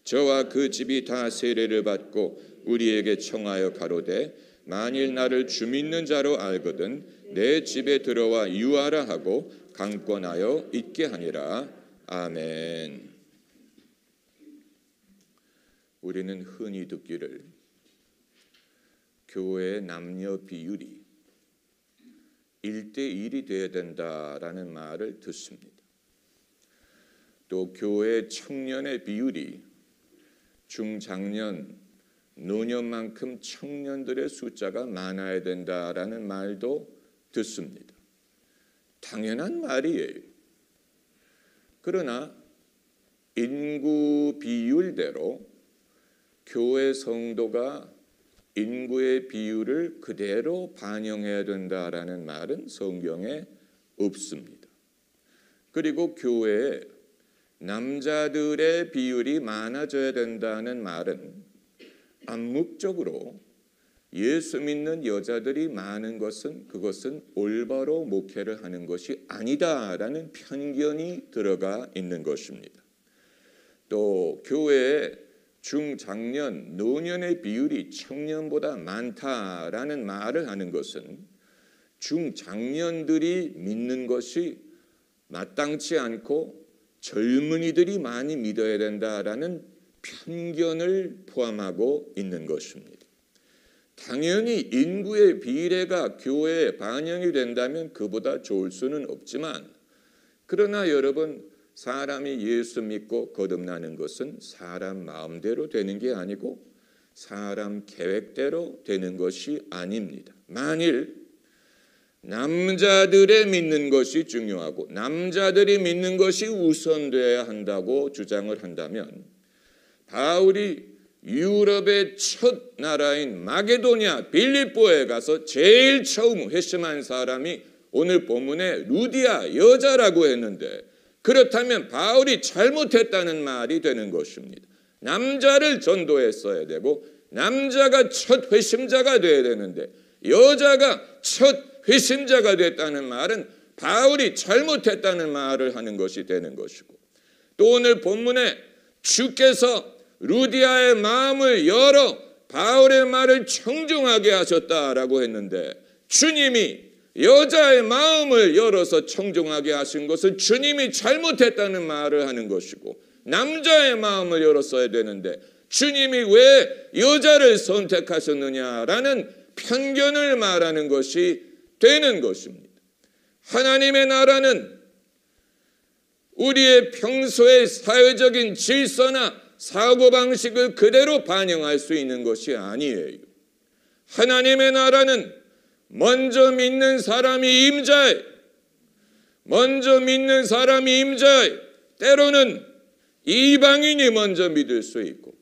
저와 그 집이 다 세례를 받고 우리에게 청하여 가로되 만일 나를 주 믿는 자로 알거든 내 집에 들어와 유하라 하고 강권하여 있게 하니라. 아멘. 우리는 흔히 듣기를 교회의 남녀 비율이 1:1이 되어야 된다라는 말을 듣습니다. 또 교회 청년의 비율이 중장년, 노년만큼 청년들의 숫자가 많아야 된다라는 말도 듣습니다. 당연한 말이에요. 그러나 인구 비율대로 교회 성도가 인구의 비율을 그대로 반영해야 된다라는 말은 성경에 없습니다. 그리고 교회에 남자들의 비율이 많아져야 된다는 말은 암묵적으로 예수 믿는 여자들이 많은 것은 그것은 올바로 목회를 하는 것이 아니다라는 편견이 들어가 있는 것입니다. 또 교회에 중장년, 노년의 비율이 청년보다 많다라는 말을 하는 것은 중장년들이 믿는 것이 마땅치 않고 젊은이들이 많이 믿어야 된다라는 편견을 포함하고 있는 것입니다. 당연히 인구의 비례가 교회에 반영이 된다면 그보다 좋을 수는 없지만 그러나 여러분 사람이 예수 믿고 거듭나는 것은 사람 마음대로 되는 게 아니고 사람 계획대로 되는 것이 아닙니다. 만일 남자들의 믿는 것이 중요하고 남자들이 믿는 것이 우선되어야 한다고 주장을 한다면 바울이 유럽의 첫 나라인 마게도냐 빌립보에 가서 제일 처음 회심한 사람이 오늘 본문에 루디아 여자라고 했는데 그렇다면 바울이 잘못했다는 말이 되는 것입니다. 남자를 전도했어야 되고 남자가 첫 회심자가 되어야 되는데 여자가 첫 회심자가 됐다는 말은 바울이 잘못했다는 말을 하는 것이 되는 것이고 또 오늘 본문에 주께서 루디아의 마음을 열어 바울의 말을 청중하게 하셨다라고 했는데 주님이 여자의 마음을 열어서 청중하게 하신 것은 주님이 잘못했다는 말을 하는 것이고 남자의 마음을 열었어야 되는데 주님이 왜 여자를 선택하셨느냐라는 편견을 말하는 것이 되는 것입니다. 하나님의 나라는 우리의 평소의 사회적인 질서나 사고방식을 그대로 반영할 수 있는 것이 아니에요. 하나님의 나라는 먼저 믿는 사람이 임자에 때로는 이방인이 먼저 믿을 수 있고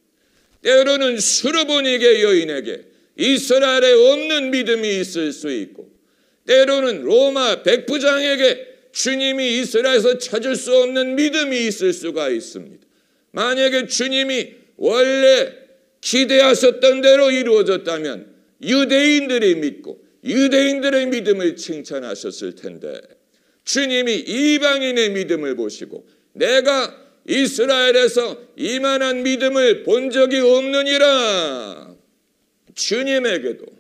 때로는 수르보니게 여인에게 이스라엘에 없는 믿음이 있을 수 있고 때로는 로마 백부장에게 주님이 이스라엘에서 찾을 수 없는 믿음이 있을 수가 있습니다. 만약에 주님이 원래 기대하셨던 대로 이루어졌다면 유대인들이 믿고 유대인들의 믿음을 칭찬하셨을 텐데 주님이 이방인의 믿음을 보시고 내가 이스라엘에서 이만한 믿음을 본 적이 없느니라. 주님에게도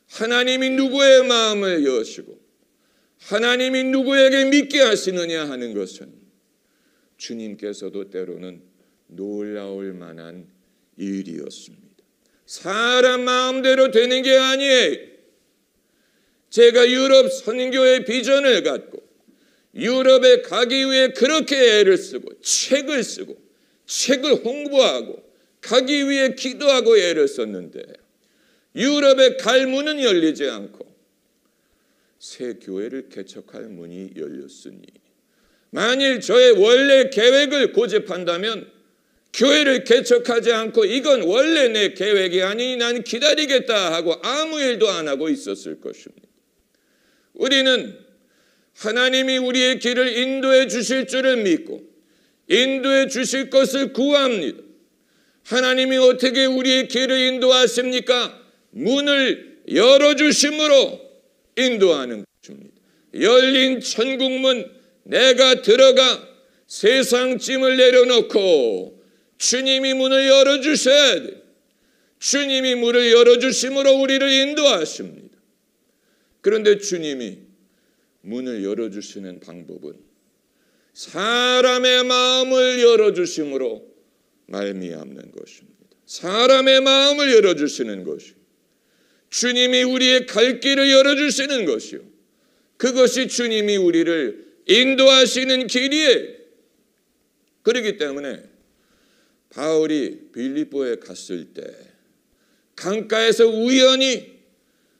하나님이 누구의 마음을 여시고 하나님이 누구에게 믿게 하시느냐 하는 것은 주님께서도 때로는 놀라울 만한 일이었습니다. 사람 마음대로 되는 게 아니에요. 제가 유럽 선교의 비전을 갖고 유럽에 가기 위해 그렇게 애를 쓰고 책을 홍보하고 가기 위해 기도하고 애를 썼는데 유럽에 갈 문은 열리지 않고 새 교회를 개척할 문이 열렸으니 만일 저의 원래 계획을 고집한다면 교회를 개척하지 않고 이건 원래 내 계획이 아니니 난 기다리겠다 하고 아무 일도 안 하고 있었을 것입니다. 우리는 하나님이 우리의 길을 인도해 주실 줄을 믿고 인도해 주실 것을 구합니다. 하나님이 어떻게 우리의 길을 인도하십니까? 문을 열어주심으로 인도하는 것입니다. 열린 천국문 내가 들어가 세상 짐을 내려놓고 주님이 문을 열어주셔야 돼. 주님이 문을 열어주심으로 우리를 인도하십니다. 그런데 주님이 문을 열어주시는 방법은 사람의 마음을 열어주심으로 말미암는 것입니다. 사람의 마음을 열어주시는 것이요, 주님이 우리의 갈 길을 열어주시는 것이요, 그것이 주님이 우리를 인도하시는 길이에요. 그렇기 때문에 바울이 빌립보에 갔을 때 강가에서 우연히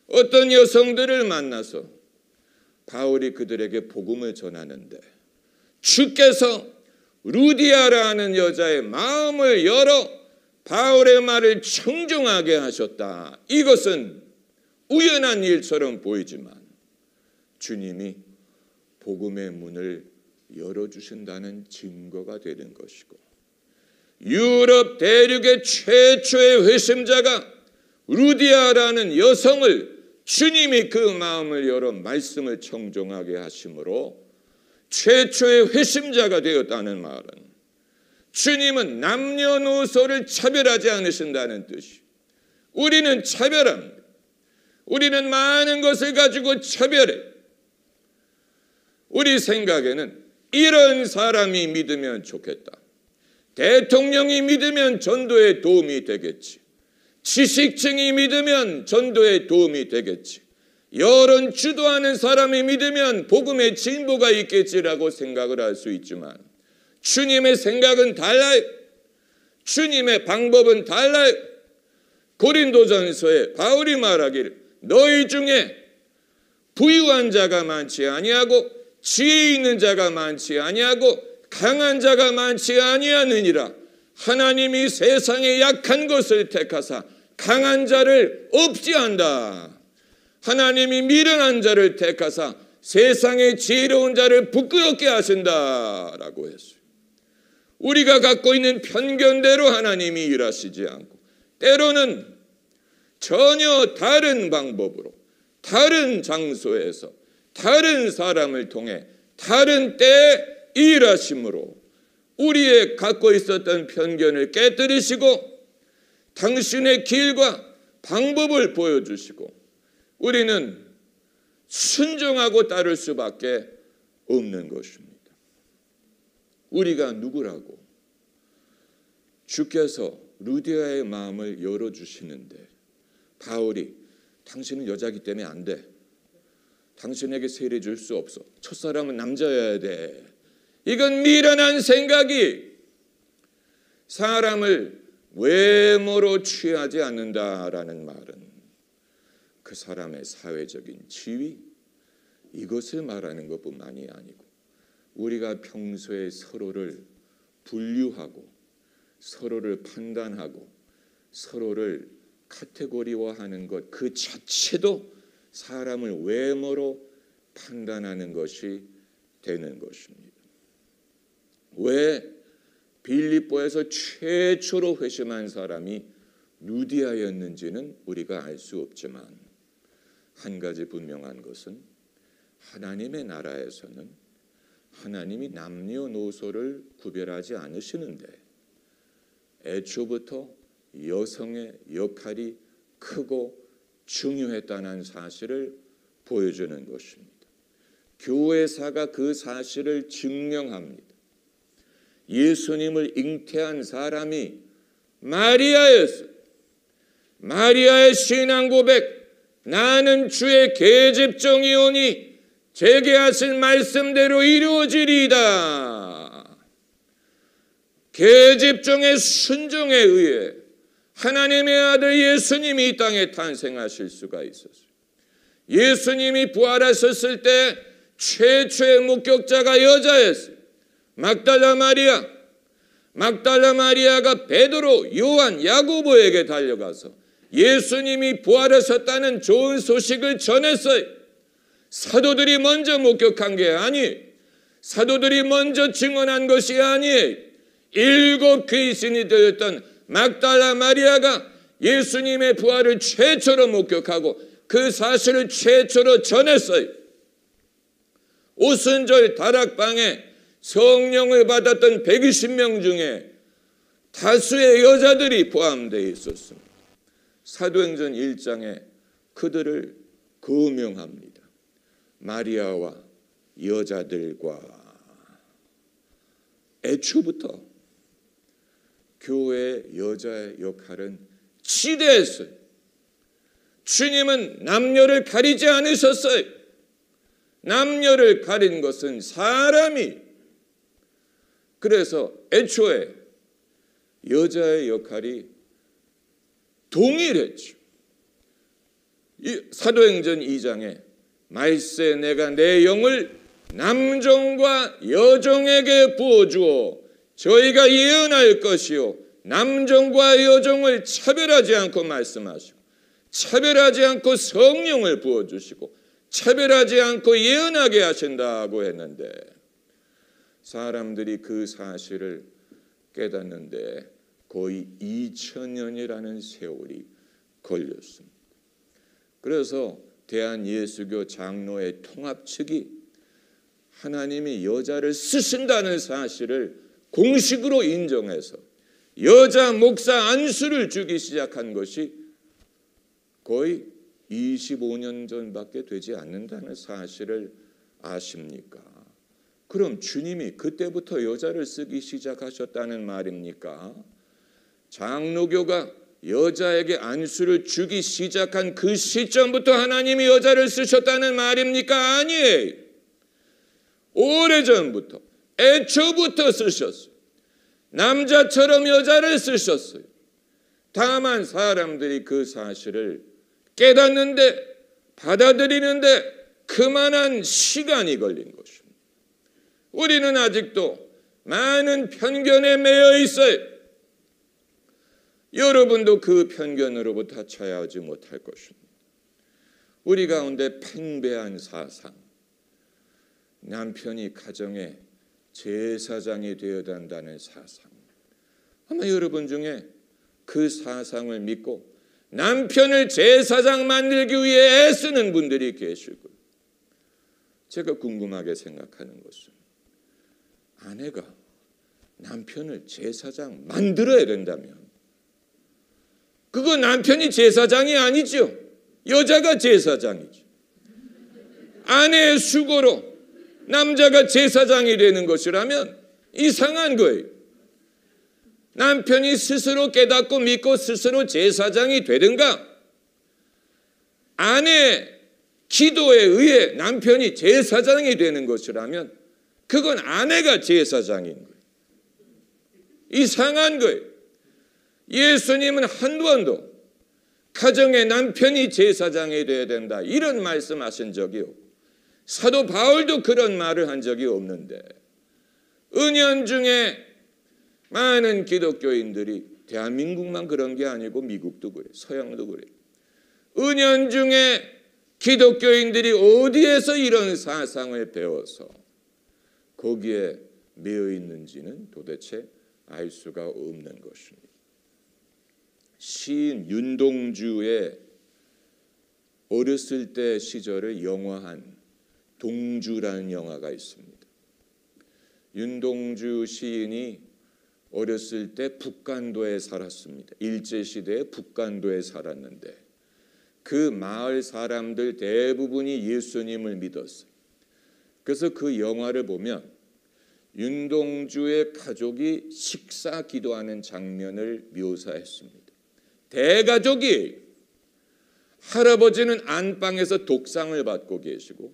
어떤 여성들을 만나서 바울이 그들에게 복음을 전하는데 주께서 루디아라는 여자의 마음을 열어 바울의 말을 청중하게 하셨다. 이것은 우연한 일처럼 보이지만 주님이 복음의 문을 열어주신다는 증거가 되는 것이고, 유럽 대륙의 최초의 회심자가 루디아라는 여성을 주님이 그 마음을 열어 말씀을 청종하게 하심으로 최초의 회심자가 되었다는 말은 주님은 남녀노소를 차별하지 않으신다는 뜻이. 우리는 차별합니다. 우리는 많은 것을 가지고 차별해. 우리 생각에는 이런 사람이 믿으면 좋겠다. 대통령이 믿으면 전도에 도움이 되겠지. 지식층이 믿으면 전도에 도움이 되겠지. 여론 주도하는 사람이 믿으면 복음의 진보가 있겠지라고 생각을 할 수 있지만 주님의 생각은 달라요. 주님의 방법은 달라요. 고린도전서에 바울이 말하기를 너희 중에 부유한 자가 많지 아니하고 지혜 있는 자가 많지 아니하고 강한 자가 많지 아니하느니라. 하나님이 세상에 약한 것을 택하사 강한 자를 없이한다. 하나님이 미련한 자를 택하사 세상에 지혜로운 자를 부끄럽게 하신다라고 했어요. 우리가 갖고 있는 편견대로 하나님이 일하시지 않고 때로는 전혀 다른 방법으로 다른 장소에서 다른 사람을 통해 다른 때에 일하심으로 우리의 갖고 있었던 편견을 깨뜨리시고 당신의 길과 방법을 보여주시고 우리는 순종하고 따를 수밖에 없는 것입니다. 우리가 누구라고? 주께서 루디아의 마음을 열어주시는데 바울이 당신은 여자이기 때문에 안 돼. 당신에게 세례 줄 수 없어. 첫사람은 남자여야 돼. 이건 미련한 생각이 사람을 외모로 취하지 않는다라는 말은 그 사람의 사회적인 지위 이것을 말하는 것뿐만이 아니고 우리가 평소에 서로를 분류하고 서로를 판단하고 서로를 카테고리화하는 것 그 자체도 사람을 외모로 판단하는 것이 되는 것입니다. 왜 빌립보에서 최초로 회심한 사람이 루디아였는지는 우리가 알 수 없지만 한 가지 분명한 것은 하나님의 나라에서는 하나님이 남녀노소를 구별하지 않으시는데 애초부터 여성의 역할이 크고 중요했다는 사실을 보여주는 것입니다. 교회사가 그 사실을 증명합니다. 예수님을 잉태한 사람이 마리아였어요. 마리아의 신앙 고백, 나는 주의 계집종이오니 제게 하신 말씀대로 이루어지리이다. 계집종의 순종에 의해 하나님의 아들 예수님이 이 땅에 탄생하실 수가 있었어요. 예수님이 부활하셨을 때 최초의 목격자가 여자였어요. 막달라 마리아가 베드로, 요한, 야고보에게 달려가서 예수님이 부활하셨다는 좋은 소식을 전했어요. 사도들이 먼저 목격한 게 아니에요. 사도들이 먼저 증언한 것이 아니에요. 7 귀신이 들렸던 막달라 마리아가 예수님의 부활을 최초로 목격하고 그 사실을 최초로 전했어요. 오순절 다락방에 성령을 받았던 120명 중에 다수의 여자들이 포함되어 있었습니다. 사도행전 1장에 그들을 거명합니다. 마리아와 여자들과. 애초부터 교회의 여자의 역할은 지대했어요. 주님은 남녀를 가리지 않으셨어요. 남녀를 가린 것은 사람이. 그래서 애초에 여자의 역할이 동일했죠. 사도행전 2장에 말세 내가 내 영을 남종과 여종에게 부어주어 저희가 예언할 것이요 남종과 여종을 차별하지 않고 말씀하시고 차별하지 않고 성령을 부어주시고 차별하지 않고 예언하게 하신다고 했는데 사람들이 그 사실을 깨닫는데 거의 2000년이라는 세월이 걸렸습니다. 그래서 대한예수교 장로회 통합 측이 하나님이 여자를 쓰신다는 사실을 공식으로 인정해서 여자 목사 안수를 주기 시작한 것이 거의 25년 전밖에 되지 않는다는 사실을 아십니까? 그럼 주님이 그때부터 여자를 쓰기 시작하셨다는 말입니까? 장로교가 여자에게 안수를 주기 시작한 그 시점부터 하나님이 여자를 쓰셨다는 말입니까? 아니에요. 오래전부터 애초부터 쓰셨어요. 남자처럼 여자를 쓰셨어요. 다만 사람들이 그 사실을 깨닫는데 받아들이는데 그만한 시간이 걸린 것입니다. 우리는 아직도 많은 편견에 매여 있어요. 여러분도 그 편견으로부터 자유하지 못할 것입니다. 우리 가운데 팽배한 사상, 남편이 가정의 제사장이 되어야 한다는 사상, 아마 여러분 중에 그 사상을 믿고 남편을 제사장 만들기 위해 애쓰는 분들이 계실 거예요. 제가 궁금하게 생각하는 것은 아내가 남편을 제사장 만들어야 된다면 그거 남편이 제사장이 아니죠. 여자가 제사장이죠. 아내의 수고로 남자가 제사장이 되는 것이라면 이상한 거예요. 남편이 스스로 깨닫고 믿고 스스로 제사장이 되든가 아내의 기도에 의해 남편이 제사장이 되는 것이라면 그건 아내가 제사장인 거예요. 이상한 거예요. 예수님은 한 번도 가정의 남편이 제사장이 되어야 된다 이런 말씀하신 적이 없고 사도 바울도 그런 말을 한 적이 없는데 은연중에 많은 기독교인들이 대한민국만 그런 게 아니고 미국도 그래 서양도 그래 은연중에 기독교인들이 어디에서 이런 사상을 배워서 거기에 매여 있는지는 도대체 알 수가 없는 것입니다. 시인 윤동주의 어렸을 때 시절을 영화한 동주라는 영화가 있습니다. 윤동주 시인이 어렸을 때 북간도에 살았습니다. 일제시대에 북간도에 살았는데 그 마을 사람들 대부분이 예수님을 믿었어요. 그래서 그 영화를 보면 윤동주의 가족이 식사 기도하는 장면을 묘사했습니다. 대가족이 할아버지는 안방에서 독상을 받고 계시고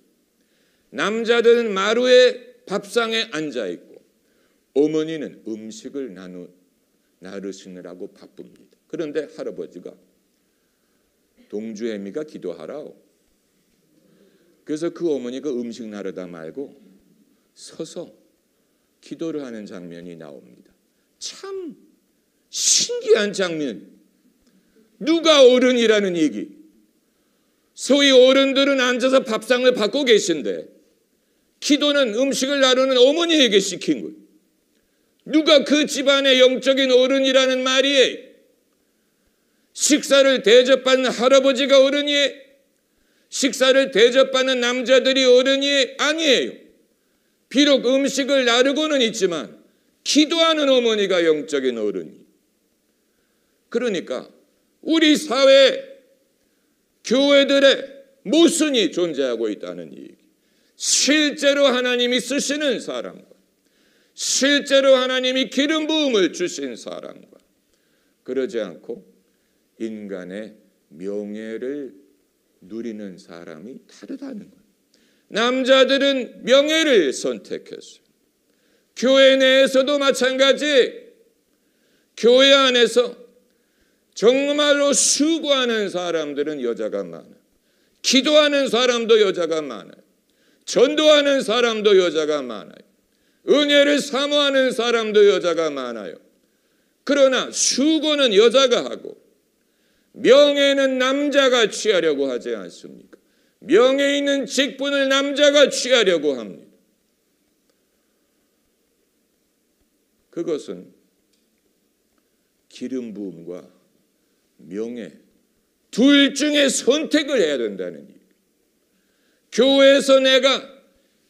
남자들은 마루에 밥상에 앉아있고 어머니는 음식을 나르시느라고 바쁩니다. 그런데 할아버지가 동주애미가 기도하라오. 그래서 그 어머니가 음식 나르다 말고 서서 기도를 하는 장면이 나옵니다. 참 신기한 장면. 누가 어른이라는 얘기. 소위 어른들은 앉아서 밥상을 받고 계신데 기도는 음식을 나르는 어머니에게 시킨 거예요. 누가 그 집안의 영적인 어른이라는 말이에요. 식사를 대접받는 할아버지가 어른이에요. 식사를 대접받는 남자들이 어른이 아니에요. 비록 음식을 나르고는 있지만 기도하는 어머니가 영적인 어른이. 그러니까 우리 사회 교회들의 모순이 존재하고 있다는 얘기. 실제로 하나님이 쓰시는 사람과 실제로 하나님이 기름 부음을 주신 사람과 그러지 않고 인간의 명예를 누리는 사람이 다르다는 거예요. 남자들은 명예를 선택했어요. 교회 내에서도 마찬가지. 교회 안에서 정말로 수고하는 사람들은 여자가 많아요. 기도하는 사람도 여자가 많아요. 전도하는 사람도 여자가 많아요. 은혜를 사모하는 사람도 여자가 많아요. 그러나 수고는 여자가 하고 명예는 남자가 취하려고 하지 않습니까? 명예 있는 직분을 남자가 취하려고 합니다. 그것은 기름 부음과 명예 둘 중에 선택을 해야 된다는 얘기예요. 교회에서 내가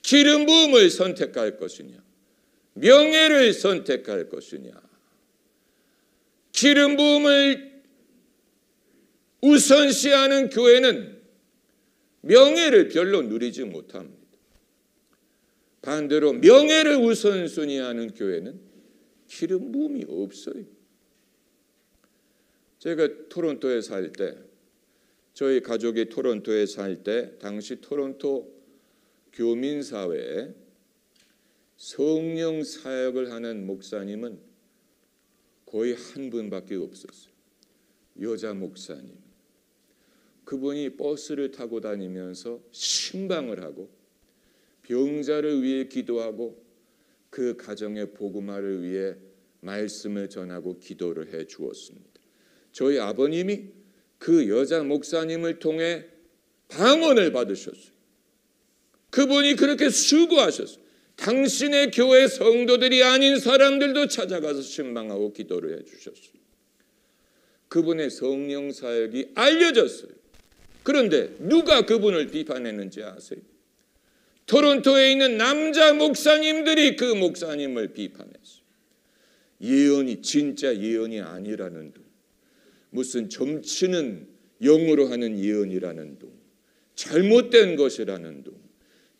기름 부음을 선택할 것이냐, 명예를 선택할 것이냐. 기름 부음을 우선시하는 교회는 명예를 별로 누리지 못합니다. 반대로 명예를 우선순위하는 교회는 기름 부음이 없어요. 제가 토론토에 살 때, 저희 가족이 토론토에 살 때 당시 토론토 교민사회에 성령 사역을 하는 목사님은 거의 한 분밖에 없었어요. 여자 목사님. 그분이 버스를 타고 다니면서 신방을 하고 병자를 위해 기도하고 그 가정의 복음화를 위해 말씀을 전하고 기도를 해 주었습니다. 저희 아버님이 그 여자 목사님을 통해 방언을 받으셨어요. 그분이 그렇게 수고하셨어요. 당신의 교회 성도들이 아닌 사람들도 찾아가서 신방하고 기도를 해 주셨어요. 그분의 성령 사역이 알려졌어요. 그런데 누가 그분을 비판했는지 아세요? 토론토에 있는 남자 목사님들이 그 목사님을 비판했어요. 예언이 진짜 예언이 아니라는 둥, 무슨 점치는 영으로 하는 예언이라는 둥, 잘못된 것이라는 둥.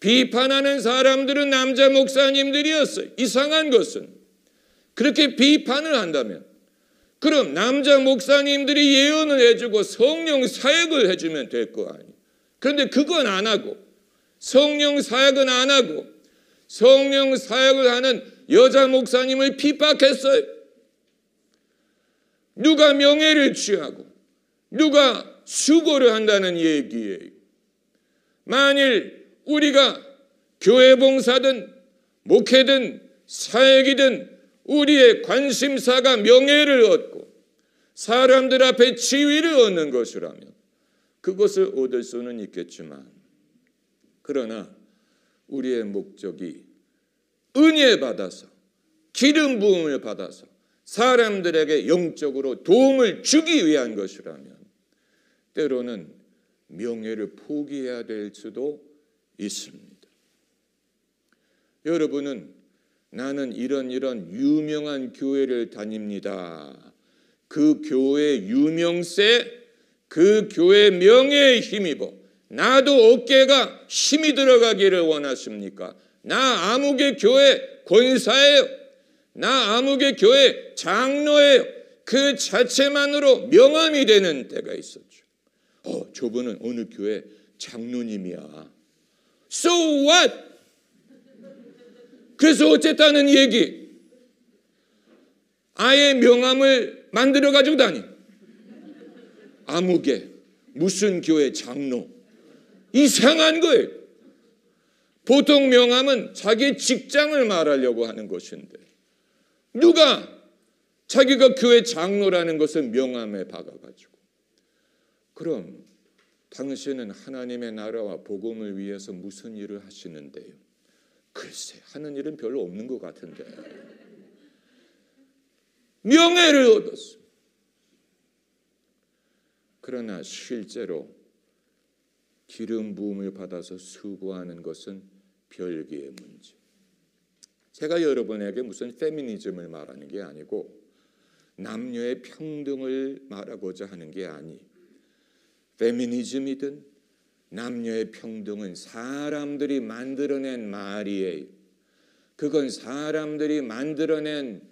비판하는 사람들은 남자 목사님들이었어요. 이상한 것은 그렇게 비판을 한다면 그럼 남자 목사님들이 예언을 해주고 성령 사역을 해주면 될 거 아니에요. 그런데 그건 안 하고 성령 사역은 안 하고 성령 사역을 하는 여자 목사님을 핍박했어요. 누가 명예를 취하고 누가 수고를 한다는 얘기예요. 만일 우리가 교회 봉사든 목회든 사역이든 우리의 관심사가 명예를 얻고 사람들 앞에 지위를 얻는 것이라면 그것을 얻을 수는 있겠지만, 그러나 우리의 목적이 은혜 받아서 기름 부음을 받아서 사람들에게 영적으로 도움을 주기 위한 것이라면 때로는 명예를 포기해야 될 수도 있습니다. 여러분은 나는 이런 유명한 교회를 다닙니다. 그 교회 유명세, 그 교회 명예에 힘입어 나도 어깨가 힘이 들어가기를 원하십니까? 나 아무개 교회 권사예요. 나 아무개 교회 장로예요. 그 자체만으로 명함이 되는 때가 있었죠. 저분은 어느 교회 장로님이야. So what? 그래서 어쨌다는 얘기. 아예 명함을 만들어 가지고 다니. 아무개 무슨 교회 장로. 이상한 거예요. 보통 명함은 자기 직장을 말하려고 하는 것인데 누가 자기가 교회 장로라는 것을 명함에 박아가지고, 그럼 당신은 하나님의 나라와 복음을 위해서 무슨 일을 하시는데요? 글쎄 하는 일은 별로 없는 것 같은데 명예를 얻었어. 그러나 실제로 기름 부음을 받아서 수고하는 것은 별개의 문제. 제가 여러분에게 무슨 페미니즘을 말하는 게 아니고 남녀의 평등을 말하고자 하는 게 아니. 페미니즘이든 남녀의 평등은 사람들이 만들어낸 말이에요. 그건 사람들이 만들어낸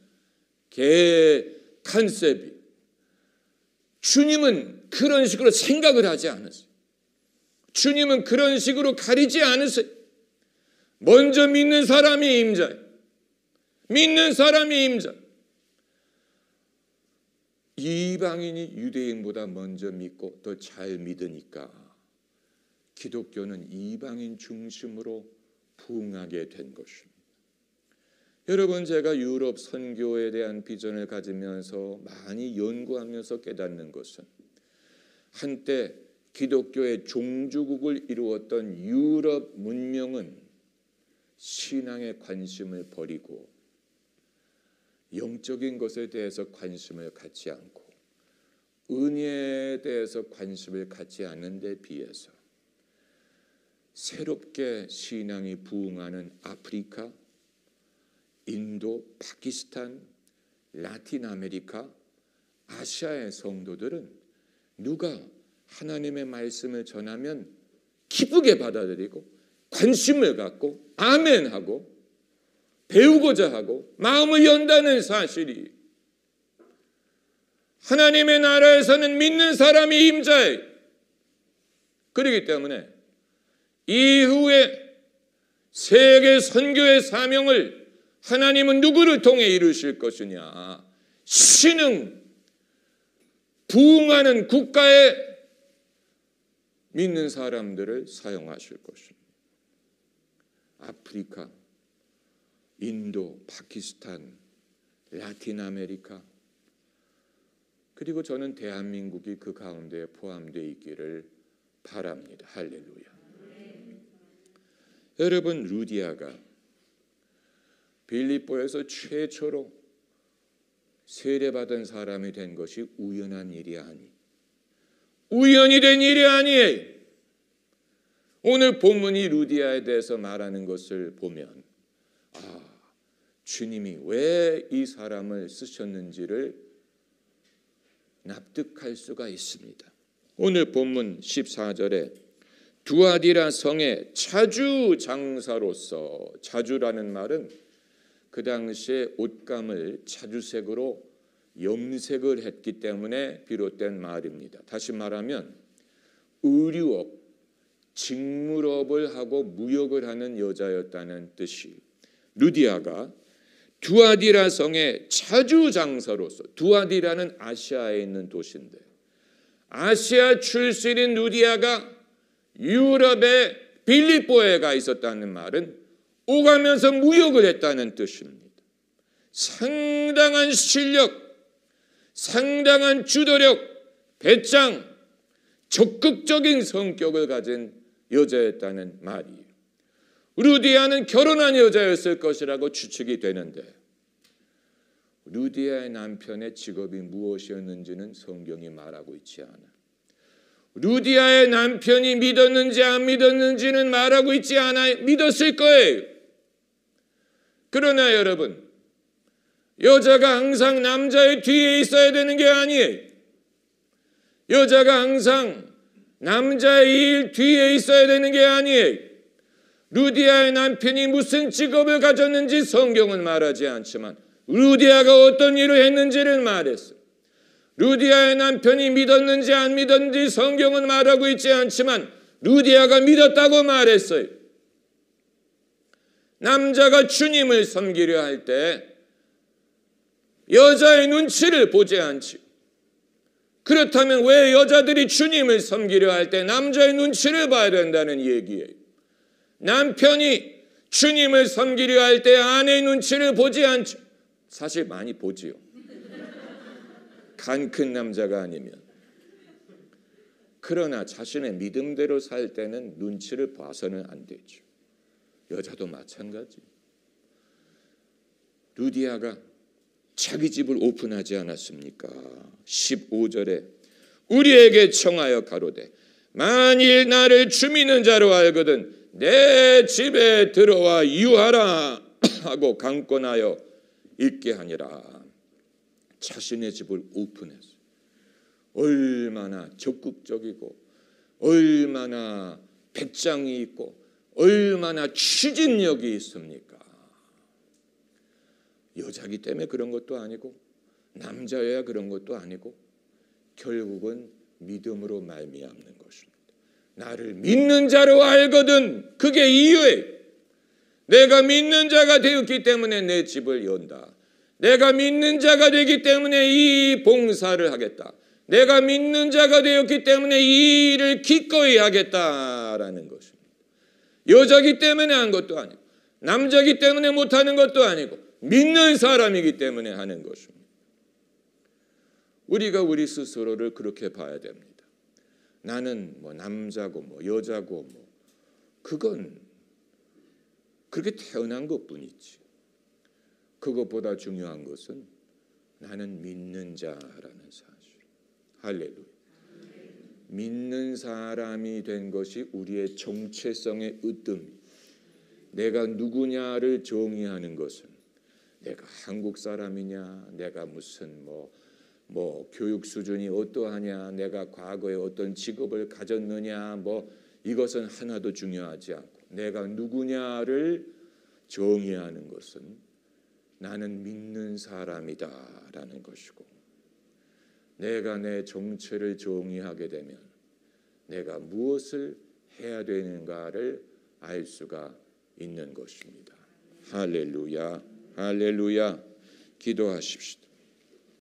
개 컨셉이. 주님은 그런 식으로 생각을 하지 않으세요. 주님은 그런 식으로 가리지 않으세요. 먼저 믿는 사람이 임자예요. 믿는 사람이 임자. 이방인이 유대인보다 먼저 믿고 더 잘 믿으니까 기독교는 이방인 중심으로 부흥하게 된 것입니다. 여러분, 제가 유럽 선교에 대한 비전을 가지면서 많이 연구하면서 깨닫는 것은 한때 기독교의 종주국을 이루었던 유럽 문명은 신앙에 관심을 버리고 영적인 것에 대해서 관심을 갖지 않고 은혜에 대해서 관심을 갖지 않는 데 비해서 새롭게 신앙이 부흥하는 아프리카, 인도, 파키스탄, 라틴 아메리카, 아시아의 성도들은 누가 하나님의 말씀을 전하면 기쁘게 받아들이고 관심을 갖고 아멘하고 배우고자 하고 마음을 연다는 사실이, 하나님의 나라에서는 믿는 사람이 임자예요. 그렇기 때문에 이후에 세계 선교의 사명을 하나님은 누구를 통해 이루실 것이냐? 신흥 부흥하는 국가에 믿는 사람들을 사용하실 것입니다. 아프리카, 인도, 파키스탄, 라틴 아메리카, 그리고 저는 대한민국이 그 가운데에 포함되어 있기를 바랍니다. 할렐루야. 여러분, 루디아가 빌립보에서 최초로 세례받은 사람이 된 것이 우연한 일이 아니, 우연히 된 일이 아니에요. 오늘 본문이 루디아에 대해서 말하는 것을 보면 주님이 왜 이 사람을 쓰셨는지를 납득할 수가 있습니다. 오늘 본문 14절에 두아디라 성의 차주 장사로서, 차주라는 말은 그 당시에 옷감을 차주색으로 염색을 했기 때문에 비롯된 말입니다. 다시 말하면 의류업, 직물업을 하고 무역을 하는 여자였다는 뜻이, 루디아가 두아디라 성의 차주 장사로서, 두아디라는 아시아에 있는 도시인데 아시아 출신인 루디아가 유럽의 빌립보에 가 있었다는 말은 오가면서 무역을 했다는 뜻입니다. 상당한 실력, 상당한 주도력, 배짱, 적극적인 성격을 가진 여자였다는 말이에요. 루디아는 결혼한 여자였을 것이라고 추측이 되는데 루디아의 남편의 직업이 무엇이었는지는 성경이 말하고 있지 않아. 루디아의 남편이 믿었는지 안 믿었는지는 말하고 있지 않아. 믿었을 거예요. 그러나 여러분, 여자가 항상 남자의 뒤에 있어야 되는 게 아니에요. 여자가 항상 남자의 일 뒤에 있어야 되는 게 아니에요. 루디아의 남편이 무슨 직업을 가졌는지 성경은 말하지 않지만 루디아가 어떤 일을 했는지를 말했어요. 루디아의 남편이 믿었는지 안 믿었는지 성경은 말하고 있지 않지만 루디아가 믿었다고 말했어요. 남자가 주님을 섬기려 할 때 여자의 눈치를 보지 않지. 그렇다면 왜 여자들이 주님을 섬기려 할 때 남자의 눈치를 봐야 된다는 얘기예요. 남편이 주님을 섬기려 할 때 아내의 눈치를 보지 않죠. 사실 많이 보지요. 간 큰 남자가 아니면. 그러나 자신의 믿음대로 살 때는 눈치를 봐서는 안 되죠. 여자도 마찬가지. 루디아가 자기 집을 오픈하지 않았습니까? 15절에 우리에게 청하여 가로되 만일 나를 주 믿는 자로 알거든 내 집에 들어와 유하라. 하고 강권하여 있게 하니라. 자신의 집을 오픈했어요. 얼마나 적극적이고 얼마나 배짱이 있고 얼마나 추진력이 있습니까? 여자기 때문에 그런 것도 아니고 남자여야 그런 것도 아니고 결국은 믿음으로 말미암는 것입니다. 나를 믿는 자로 알거든. 그게 이유예요. 내가 믿는 자가 되었기 때문에 내 집을 연다. 내가 믿는 자가 되기 때문에 이 봉사를 하겠다. 내가 믿는 자가 되었기 때문에 이 일을 기꺼이 하겠다라는 것입니다. 여자기 때문에 한 것도 아니고 남자기 때문에 못하는 것도 아니고 믿는 사람이기 때문에 하는 것입니다. 우리가 우리 스스로를 그렇게 봐야 됩니다. 나는 뭐 남자고 뭐 여자고 뭐 그건 그렇게 태어난 것뿐이지. 그것보다 중요한 것은 나는 믿는 자라는 사실. 할렐루야. 믿는 사람이 된 것이 우리의 정체성의 으뜸. 내가 누구냐를 정의하는 것은 내가 한국 사람이냐, 내가 무슨 뭐 교육 수준이 어떠하냐, 내가 과거에 어떤 직업을 가졌느냐, 뭐 이것은 하나도 중요하지 않고 내가 누구냐를 정의하는 것은 나는 믿는 사람이다라는 것이고, 내가 내 정체를 정의하게 되면 내가 무엇을 해야 되는가를 알 수가 있는 것입니다. 할렐루야, 할렐루야. 기도하십시다.